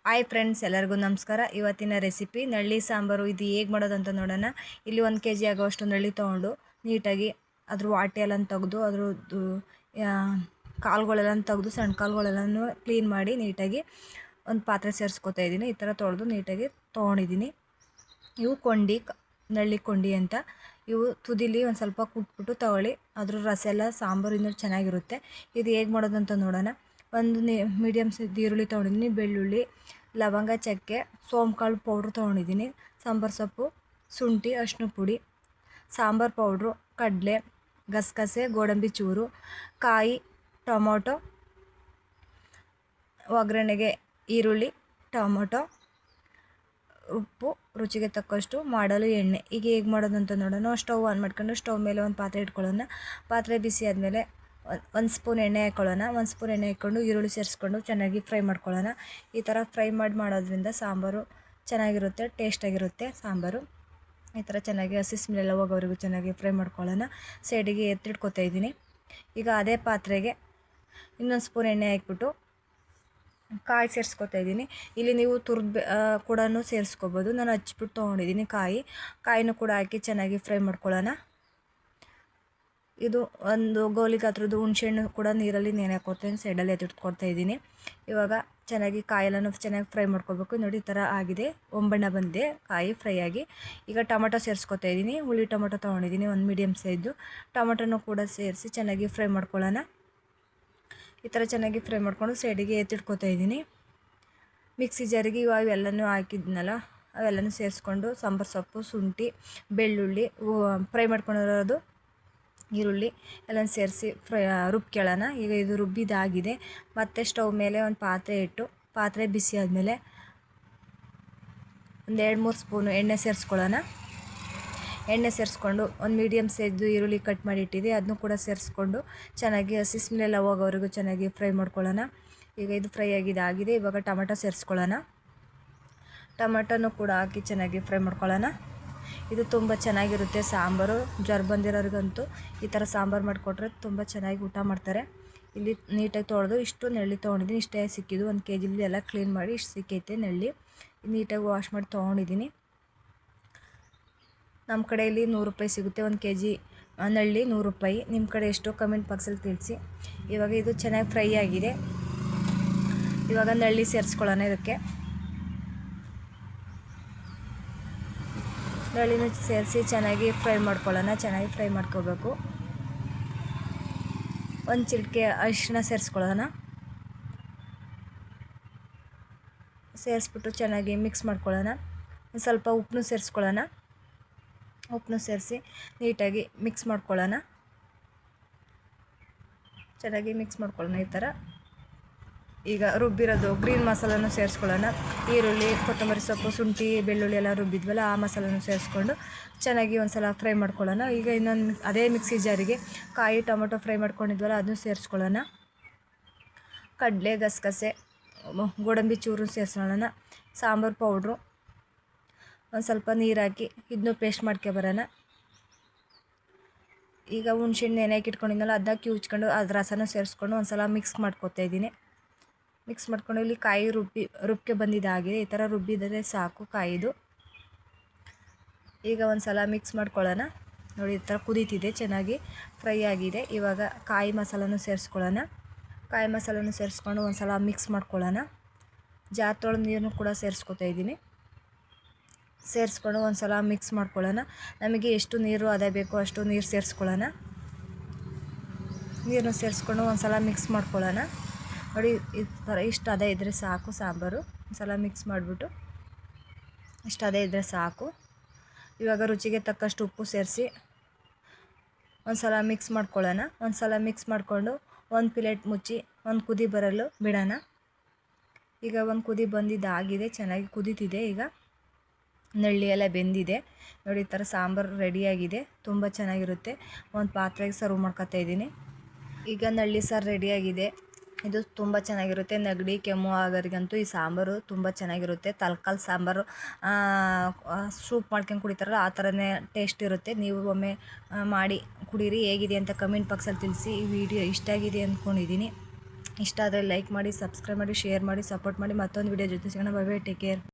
Hi friends, ಎಲ್ಲರಿಗೂ ನಮಸ್ಕಾರ. ಇವತ್ತಿನ ರೆಸಿಪಿ ನಳ್ಳಿ ಸಾಂಬಾರು. ಇದು ಹೇಗೆ ಮಾಡೋದಂತ ನೋಡೋಣ. ಇಲ್ಲಿ 1 kg ಆಗೋಷ್ಟು ನಳ್ಳಿ ತೊಗೊಂಡು ನೀಟಾಗಿ ಅದ್ರ ವಾಟೆ ಎಲ್ಲ ತೆಗೆದು ಅದ್ರದ್ದು ಕಾಳುಗಳೆಲ್ಲ ತೆಗೆದು ಸಣ್ಣ ಕಾಳುಗಳೆಲ್ಲನೂ ಕ್ಲೀನ್ ಮಾಡಿ ನೀಟಾಗಿ ಒಂದು ಪಾತ್ರೆ ಸೇರಿಸ್ಕೊತಾ ಇದ್ದೀನಿ. ಈ ಥರ ತೊಳೆದು ನೀಟಾಗಿ ತೊಗೊಂಡಿದ್ದೀನಿ. ಇವು ನಳ್ಳಿ ಕೊಂಡಿ ಅಂತ. ಇವು ತುದಿಲಿ ಒಂದು ಸ್ವಲ್ಪ ಕುಟ್ಬಿಟ್ಟು ತಗೊಳ್ಳಿ. ಅದ್ರ ರಸ ಎಲ್ಲ ಸಾಂಬಾರು ಇನ್ನೂ ಚೆನ್ನಾಗಿರುತ್ತೆ. ಇದು ಹೇಗೆ ಮಾಡೋದಂತ ನೋಡೋಣ. ಒಂದು ಮೀಡಿಯಮ್ ಸೈಜ್ ಈರುಳ್ಳಿ ತೊಗೊಂಡಿದ್ದೀನಿ, ಬೆಳ್ಳುಳ್ಳಿ, ಲವಂಗ, ಚಕ್ಕೆ, ಸೋಂಕಾಳು ಪೌಡ್ರ್ ತೊಗೊಂಡಿದ್ದೀನಿ, ಸಾಂಬಾರು ಸೊಪ್ಪು, ಶುಂಠಿ, ಅರಿಶಿನ ಪುಡಿ, ಸಾಂಬಾರು ಪೌಡ್ರು, ಕಡಲೆ, ಗಸಗಸೆ, ಗೋಡಂಬಿ ಚೂರು, ಕಾಯಿ, ಟೊಮೊಟೊ, ಒಗ್ಗರಣೆಗೆ ಈರುಳ್ಳಿ, ಟೊಮೊಟೊ, ಉಪ್ಪು, ರುಚಿಗೆ ತಕ್ಕಷ್ಟು, ಮಾಡಲು ಎಣ್ಣೆ. ಈಗ ಹೇಗೆ ಮಾಡೋದಂತ ನೋಡೋಣ. ಸ್ಟವ್ ಆನ್ ಮಾಡ್ಕೊಂಡು ಸ್ಟವ್ ಮೇಲೆ ಒಂದು ಪಾತ್ರೆ ಇಟ್ಕೊಳ್ಳೋಣ. ಪಾತ್ರೆ ಬಿಸಿ ಆದಮೇಲೆ 1 ಸ್ಪೂನ್ ಎಣ್ಣೆ ಹಾಕ್ಕೊಳ್ಳೋಣ. 1 ಸ್ಪೂನ್ ಎಣ್ಣೆ ಹಾಕ್ಕೊಂಡು ಈರುಳ್ಳಿ ಸೇರಿಸ್ಕೊಂಡು ಚೆನ್ನಾಗಿ ಫ್ರೈ ಮಾಡ್ಕೊಳ್ಳೋಣ. ಈ ಥರ ಫ್ರೈ ಮಾಡೋದ್ರಿಂದ ಸಾಂಬಾರು ಚೆನ್ನಾಗಿರುತ್ತೆ, ಟೇಸ್ಟಾಗಿರುತ್ತೆ ಸಾಂಬಾರು. ಈ ಥರ ಚೆನ್ನಾಗಿ ಹಸಿ ಸ್ಮೆಲ್ ಹೋಗೋವರೆಗೂ ಚೆನ್ನಾಗಿ ಫ್ರೈ ಮಾಡ್ಕೊಳ್ಳೋಣ. ಸೈಡಿಗೆ ಎತ್ತಿಟ್ಕೊತಾ ಇದ್ದೀನಿ. ಈಗ ಅದೇ ಪಾತ್ರೆಗೆ ಇನ್ನೊಂದು ಸ್ಪೂನ್ ಎಣ್ಣೆ ಹಾಕ್ಬಿಟ್ಟು ಕಾಯಿ ಸೇರಿಸ್ಕೊತಾ ಇದ್ದೀನಿ. ಇಲ್ಲಿ ನೀವು ತುರ್ದು ಕೂಡ ಸೇರಿಸ್ಕೋಬೋದು. ನಾನು ಹಚ್ಬಿಟ್ಟು ತೊಗೊಂಡಿದ್ದೀನಿ ಕಾಯಿನೂ ಕೂಡ ಹಾಕಿ ಚೆನ್ನಾಗಿ ಫ್ರೈ ಮಾಡ್ಕೊಳ್ಳೋಣ. ಇದು ಒಂದು ಗೋಲಿ ಗಾತ್ರದ್ದು ಹುಣಸೆಹಣ್ಣು ಕೂಡ ನೀರಲ್ಲಿ ನೆನೆ ಹಾಕ್ಕೊತೀನಿ, ಸೈಡಲ್ಲಿ ಎತ್ತಿಟ್ಕೊಡ್ತಾ ಇದ್ದೀನಿ. ಇವಾಗ ಚೆನ್ನಾಗಿ ಕಾಯೆಲ್ಲನೂ ಚೆನ್ನಾಗಿ ಫ್ರೈ ಮಾಡ್ಕೋಬೇಕು. ನೋಡಿ, ಈ ಥರ ಆಗಿದೆ, ಒಂಬಣ್ಣ ಬಂದಿದೆ ಕಾಯಿ ಫ್ರೈ ಆಗಿ. ಈಗ ಟೊಮೊಟೊ ಸೇರಿಸ್ಕೊತಾ ಇದ್ದೀನಿ. ಹುಳಿ ಟೊಮೊಟೊ ತೊಗೊಂಡಿದ್ದೀನಿ, ಒಂದು ಮೀಡಿಯಮ್ ಸೈಜು ಟೊಮೊಟೊನೂ ಕೂಡ ಸೇರಿಸಿ ಚೆನ್ನಾಗಿ ಫ್ರೈ ಮಾಡ್ಕೊಳ್ಳೋಣ. ಈ ಥರ ಚೆನ್ನಾಗಿ ಫ್ರೈ ಮಾಡ್ಕೊಂಡು ಸೈಡಿಗೆ ಎತ್ತಿಟ್ಕೊತಾ ಇದ್ದೀನಿ. ಮಿಕ್ಸಿ ಜಾರಿಗೆ ಇವೆಲ್ಲನೂ ಹಾಕಿದ್ನಲ್ಲ ಅವೆಲ್ಲನೂ ಸೇರಿಸ್ಕೊಂಡು ಸಾಂಬಾರು ಸೊಪ್ಪು, ಶುಂಠಿ, ಬೆಳ್ಳುಳ್ಳಿ, ಫ್ರೈ ಮಾಡ್ಕೊಂಡಿರೋದು ಈರುಳ್ಳಿ ಎಲ್ಲ ಸೇರಿಸಿ ರುಬ್ಕೊಳ್ಳೋಣ. ಈಗ ಇದು ರುಬ್ಬಿದಾಗಿದೆ. ಮತ್ತು ಸ್ಟವ್ ಮೇಲೆ ಒಂದು ಪಾತ್ರೆ ಇಟ್ಟು ಪಾತ್ರೆ ಬಿಸಿ ಆದಮೇಲೆ ಒಂದು 2-3 ಸ್ಪೂನು ಎಣ್ಣೆ ಸೇರಿಸ್ಕೊಳ್ಳೋಣ. ಎಣ್ಣೆ ಸೇರಿಸ್ಕೊಂಡು ಒಂದು ಮೀಡಿಯಮ್ ಸೈಜು ಈರುಳ್ಳಿ ಕಟ್ ಮಾಡಿ ಇಟ್ಟಿದೆ, ಅದನ್ನು ಕೂಡ ಸೇರಿಸ್ಕೊಂಡು ಚೆನ್ನಾಗಿ ಹಸಿ ಸ್ಮೆಲ್ ಹೋಗೋವರೆಗೂ ಚೆನ್ನಾಗಿ ಫ್ರೈ ಮಾಡ್ಕೊಳ್ಳೋಣ. ಈಗ ಇದು ಫ್ರೈ ಆಗಿದೆ. ಇವಾಗ ಟೊಮೆಟೊ ಸೇರಿಸ್ಕೊಳ್ಳೋಣ. ಟೊಮೆಟೊನೂ ಕೂಡ ಹಾಕಿ ಚೆನ್ನಾಗಿ ಫ್ರೈ ಮಾಡ್ಕೊಳ್ಳೋಣ. ಇದು ತುಂಬ ಚೆನ್ನಾಗಿರುತ್ತೆ ಸಾಂಬಾರು. ಜ್ವರ ಬಂದಿರೋರಿಗಂತೂ ಈ ಥರ ಸಾಂಬಾರು ಮಾಡಿಕೊಟ್ರೆ ತುಂಬ ಚೆನ್ನಾಗಿ ಊಟ ಮಾಡ್ತಾರೆ. ಇಲ್ಲಿ ನೀಟಾಗಿ ತೊಳೆದು ಇಷ್ಟು ನಳ್ಳಿ ತೊಗೊಂಡಿದ್ದೀನಿ. ಇಷ್ಟೇ ಸಿಕ್ಕಿದ್ದು, 1 kg ಎಲ್ಲ ಕ್ಲೀನ್ ಮಾಡಿ ಇಷ್ಟು ಸಿಕ್ಕೈತೆ ನಳ್ಳಿ. ನೀಟಾಗಿ ವಾಶ್ ಮಾಡಿ ತೊಗೊಂಡಿದ್ದೀನಿ. ನಮ್ಮ ಕಡೆಯಲ್ಲಿ 100 ರೂಪಾಯಿ ಸಿಗುತ್ತೆ 1 kg ನಳ್ಳಿ, 100 ರೂಪಾಯಿ. ನಿಮ್ಮ ಕಡೆ ಎಷ್ಟು ಕಮೆಂಟ್ ಬಾಕ್ಸಲ್ಲಿ ತಿಳಿಸಿ. ಇವಾಗ ಇದು ಚೆನ್ನಾಗಿ ಫ್ರೈ ಆಗಿದೆ. ಇವಾಗ ನಳ್ಳಿ ಸೇರಿಸ್ಕೊಳ್ಳೋಣ. ಇದಕ್ಕೆ ನಳ್ಳಿನೂ ಸೇರಿಸಿ ಚೆನ್ನಾಗಿ ಫ್ರೈ ಮಾಡ್ಕೊಳ್ಳೋಣ. ಚೆನ್ನಾಗಿ ಫ್ರೈ ಮಾಡ್ಕೋಬೇಕು. ಒಂದು ಚಿಟಿಕೆ ಅರಿಶಿನ ಸೇರಿಸ್ಕೊಳ್ಳೋಣ. ಸೇರಿಸ್ಬಿಟ್ಟು ಚೆನ್ನಾಗಿ ಮಿಕ್ಸ್ ಮಾಡ್ಕೊಳ್ಳೋಣ. ಒಂದು ಸ್ವಲ್ಪ ಉಪ್ಪನ್ನು ಸೇರಿಸ್ಕೊಳ್ಳೋಣ. ಉಪ್ಪನ್ನು ಸೇರಿಸಿ ನೀಟಾಗಿ ಮಿಕ್ಸ್ ಮಾಡ್ಕೊಳ್ಳೋಣ. ಚೆನ್ನಾಗಿ ಮಿಕ್ಸ್ ಮಾಡ್ಕೊಳ್ಳೋಣ ಈ ಥರ. ಈಗ ರುಬ್ಬಿರೋದು ಗ್ರೀನ್ ಮಸಾಲನೂ ಸೇರಿಸ್ಕೊಳ್ಳೋಣ. ಈರುಳ್ಳಿ, ಕೊತ್ತಂಬರಿ ಸೊಪ್ಪು, ಶುಂಠಿ, ಬೆಳ್ಳುಳ್ಳಿ ಎಲ್ಲ ರುಬ್ಬಿದ್ವಲ್ಲ ಆ ಮಸಾಲನೂ ಸೇರಿಸ್ಕೊಂಡು ಚೆನ್ನಾಗಿ ಒಂದು ಸಲ ಫ್ರೈ ಮಾಡ್ಕೊಳ್ಳೋಣ. ಈಗ ಇನ್ನೊಂದು ಅದೇ ಮಿಕ್ಸಿ ಜಾರಿಗೆ ಕಾಯಿ, ಟೊಮೊಟೊ ಫ್ರೈ ಮಾಡ್ಕೊಂಡಿದ್ವಲ್ಲ ಅದನ್ನು ಸೇರಿಸ್ಕೊಳ್ಳೋಣ. ಕಡಲೆ, ಗಸಗಸೆ, ಗೋಡಂಬಿ ಚೂರು ಸೇರಿಸ್ಕೊಳ್ಳೋಣ. ಸಾಂಬಾರು ಪೌಡ್ರು, ಒಂದು ಸ್ವಲ್ಪ ನೀರು ಹಾಕಿ ಇದನ್ನು ಪೇಸ್ಟ್ ಮಾಡ್ಕೊಬರೋಣ. ಈಗ ಹುಣ್ಸೆಹಣ್ಣು ನೆನೆ ಹಾಕಿ ಇಟ್ಕೊಂಡಿದ್ನಲ್ಲ ಅದನ್ನ ಕಿವುಚ್ಕೊಂಡು ಅದ್ರ ರಸನೂ ಸೇರಿಸ್ಕೊಂಡು ಒಂದು ಸಲ ಮಿಕ್ಸ್ ಮಾಡ್ಕೊತಾ ಇದ್ದೀನಿ. ಮಿಕ್ಸ್ ಮಾಡ್ಕೊಂಡು ಇಲ್ಲಿ ಕಾಯಿ ರುಬ್ಕೆ ಬಂದಿದ್ದಾಗಿದೆ. ಈ ಥರ ರುಬ್ಬಿದರೆ ಸಾಕು ಕಾಯಿದು. ಈಗ ಒಂದು ಸಲ ಮಿಕ್ಸ್ ಮಾಡ್ಕೊಳ್ಳೋಣ. ನೋಡಿ, ಈ ಥರ ಕುದೀತಿದೆ, ಚೆನ್ನಾಗಿ ಫ್ರೈ ಆಗಿದೆ. ಇವಾಗ ಕಾಯಿ ಮಸಾಲನೂ ಸೇರಿಸ್ಕೊಳ್ಳೋಣ. ಕಾಯಿ ಮಸಾಲನೂ ಸೇರಿಸ್ಕೊಂಡು ಒಂದು ಸಲ ಮಿಕ್ಸ್ ಮಾಡ್ಕೊಳ್ಳೋಣ. ಜಾತೊಳಗೆ ನೀರನ್ನು ಕೂಡ ಸೇರಿಸ್ಕೊತಾ ಇದ್ದೀನಿ. ಸೇರಿಸ್ಕೊಂಡು ಒಂದು ಸಲ ಮಿಕ್ಸ್ ಮಾಡ್ಕೊಳ್ಳೋಣ. ನಮಗೆ ಎಷ್ಟು ನೀರು ಅದೇ ಬೇಕೋ ಅಷ್ಟು ನೀರು ಸೇರಿಸ್ಕೊಳ್ಳೋಣ. ನೀರನ್ನು ಸೇರಿಸ್ಕೊಂಡು ಒಂದು ಸಲ ಮಿಕ್ಸ್ ಮಾಡ್ಕೊಳ್ಳೋಣ. ನೋಡಿ, ಈ ಥರ ಇಷ್ಟು ಅದೇ ಇದ್ದರೆ ಸಾಕು ಸಾಂಬಾರು. ಒಂದು ಸಲ ಮಿಕ್ಸ್ ಮಾಡಿಬಿಟ್ಟು ಇಷ್ಟು ಅದೇ ಇದ್ದರೆ ಸಾಕು. ಇವಾಗ ರುಚಿಗೆ ತಕ್ಕಷ್ಟು ಉಪ್ಪು ಸೇರಿಸಿ ಒಂದು ಸಲ ಮಿಕ್ಸ್ ಮಾಡ್ಕೊಳ್ಳೋಣ. ಒಂದು ಸಲ ಮಿಕ್ಸ್ ಮಾಡಿಕೊಂಡು ಒಂದು ಪ್ಲೇಟ್ ಮುಚ್ಚಿ ಒಂದು ಕುದಿ ಬರಲು ಬಿಡೋಣ. ಈಗ ಒಂದು ಕುದಿ ಬಂದಿದ್ದಾಗಿದೆ, ಚೆನ್ನಾಗಿ ಕುದೀತಿದೆ. ಈಗ ನಳ್ಳಿ ಎಲ್ಲ ಬೆಂದಿದೆ. ನೋಡಿ, ಈ ಥರ ಸಾಂಬಾರು ರೆಡಿಯಾಗಿದೆ. ತುಂಬ ಚೆನ್ನಾಗಿರುತ್ತೆ. ಒಂದು ಪಾತ್ರೆಗೆ ಸರ್ವ್ ಮಾಡ್ಕೊತಾ ಇದ್ದೀನಿ. ಈಗ ನಳ್ಳಿ ಸಾರು ರೆಡಿಯಾಗಿದೆ. ಇದು ತುಂಬ ಚೆನ್ನಾಗಿರುತ್ತೆ. ನೆಗಡಿ, ಕೆಮ್ಮು ಆಗೋರಿಗಂತೂ ಈ ಸಾಂಬಾರು ತುಂಬ ಚೆನ್ನಾಗಿರುತ್ತೆ. ತರಕಾರಿ ಸಾಂಬಾರು ಸೂಪ್ ಮಾಡ್ಕೊಂಡು ಕುಡಿತಾರಲ್ಲ ಆ ಥರನೇ ಟೇಸ್ಟ್ ಇರುತ್ತೆ. ನೀವು ಒಮ್ಮೆ ಮಾಡಿ ಕುಡೀರಿ. ಹೇಗಿದೆ ಅಂತ ಕಮೆಂಟ್ ಬಾಕ್ಸಲ್ಲಿ ತಿಳಿಸಿ. ಈ ವಿಡಿಯೋ ಇಷ್ಟ ಆಗಿದೆ ಅಂದ್ಕೊಂಡಿದ್ದೀನಿ. ಇಷ್ಟ ಆದರೆ ಲೈಕ್ ಮಾಡಿ, ಸಬ್ಸ್ಕ್ರೈಬ್ ಮಾಡಿ, ಶೇರ್ ಮಾಡಿ, ಸಪೋರ್ಟ್ ಮಾಡಿ. ಮತ್ತೊಂದು ವಿಡಿಯೋ ಜೊತೆ ಸಿಗೋಣ. Bye bye, take care.